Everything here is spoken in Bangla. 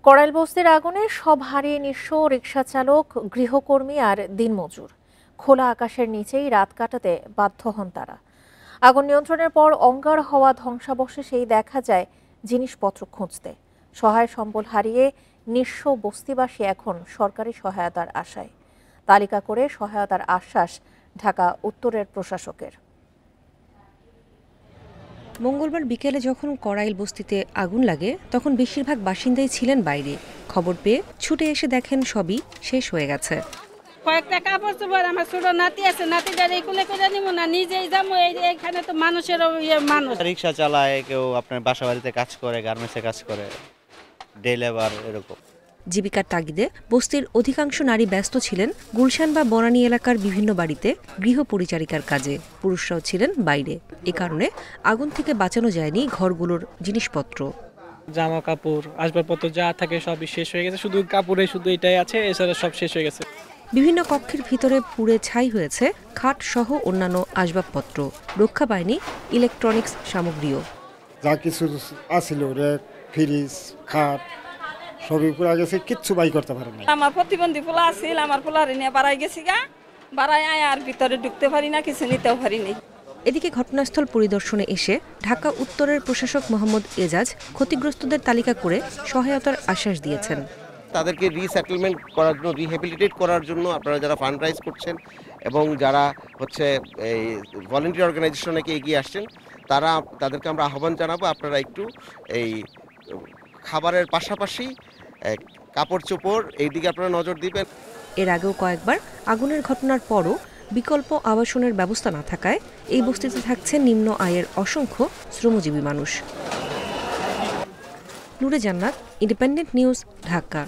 কড়াইল বস্তির আগুনে সব হারিয়ে নিঃস্ব রিকশা চালক, গৃহকর্মী আর দিনমজুর। খোলা আকাশের নিচেই রাত কাটাতে বাধ্য হন তারা। আগুন নিয়ন্ত্রণের পর অঙ্গার হওয়া ধ্বংসাবশেষেই দেখা যায় জিনিসপত্র খুঁজতে। সহায় সম্বল হারিয়ে নিঃস্ব বস্তিবাসী এখন সরকারি সহায়তার আশায়। তালিকা করে সহায়তার আশ্বাস ঢাকা উত্তরের প্রশাসকের। মঙ্গলবার বিকেলে যখন কড়াইল বস্তিতে আগুন লাগে তখন বেশিরভাগ বাসিন্দাই ছিলেন বাইরে। খবর পেয়ে ছুটে এসে দেখেন সবই শেষ হয়ে গেছে। কয়েকটা কাপড় চোপড়, আমার ছোট নাতি আছে, নাতিটার এই কোলে করে নিব না, নিজেই যাবো। এইখানে তো মানুষের মানুষ। রিক্সা চালায়, কেউ আপনার বাসা বাড়িতে কাজ করে, গার্মেন্টসে কাজ করে, ডে লেবার এরকম। জীবিকার তাগিদে বস্তির অধিকাংশ নারী ব্যস্ত ছিলেন গুলশান বা বনানী এলাকার বিভিন্ন বাড়িতে গৃহ পরিচারিকার কাজে। পুরুষরাও ছিলেন বাইরে। এ কারণে আগুন থেকে বাঁচানো যায়নি ঘরগুলোর জিনিসপত্র। জামা কাপড়, আসবাবপত্র যা থাকে সবই শেষ হয়ে গেছে, শুধু কাপড়ে শুধু এটাই আছে, এছাড়া সব শেষ হয়ে গেছে। বিভিন্ন কক্ষের ভিতরে পুড়ে ছাই হয়েছে খাট সহ অন্যান্য আসবাবপত্র। রক্ষা পায়নি ইলেকট্রনিক্স সামগ্রীও। যা কিছু আছিল, রেক, ফ্রিজ, খাট সবই পুরা গেছে, কিচ্ছু বাই করতে পারে না। আমার প্রতিবন্ধী পোলা আছিল, আমার পোলারে নিয়ে বাড়াই গেছি গা, বাড়াই আয় আর ভিতরে ঢুকতে পারি না, কিছু নিতেও পারিনি। এদিকে ঘটনাস্থল পরিদর্শনে এসে ঢাকা উত্তরের প্রশাসক মোহাম্মদ এজাজ ক্ষতিগ্রস্তদের তালিকা করে সহায়তার আশ্বাস দিয়েছেন। তাদেরকে রিসেটেলমেন্ট করার জন্য, রিহ্যাবিলিটেট করার জন্য আপনারা যারা ফান্ড রাইজ করছেন এবং যারা হচ্ছে এই ভলেন্টিয়ার অর্গানাইজেশনে এগিয়ে আসছেন, তাদেরকে আমরা আহ্বান জানাবো, আপনারা একটু এই খাবারের পাশাপাশি কাপড় চোপড় এই দিকে আপনারা নজর দিবেন। এর আগেও কয়েকবার আগুনের ঘটনার পরও বিকল্প আবাসনের ব্যবস্থা না থাকায় এই বস্তিতে থাকছে নিম্ন আয়ের অসংখ্য শ্রমজীবী মানুষ। নূরে জান্নাত, ইন্ডিপেন্ডেন্ট নিউজ, ঢাকা।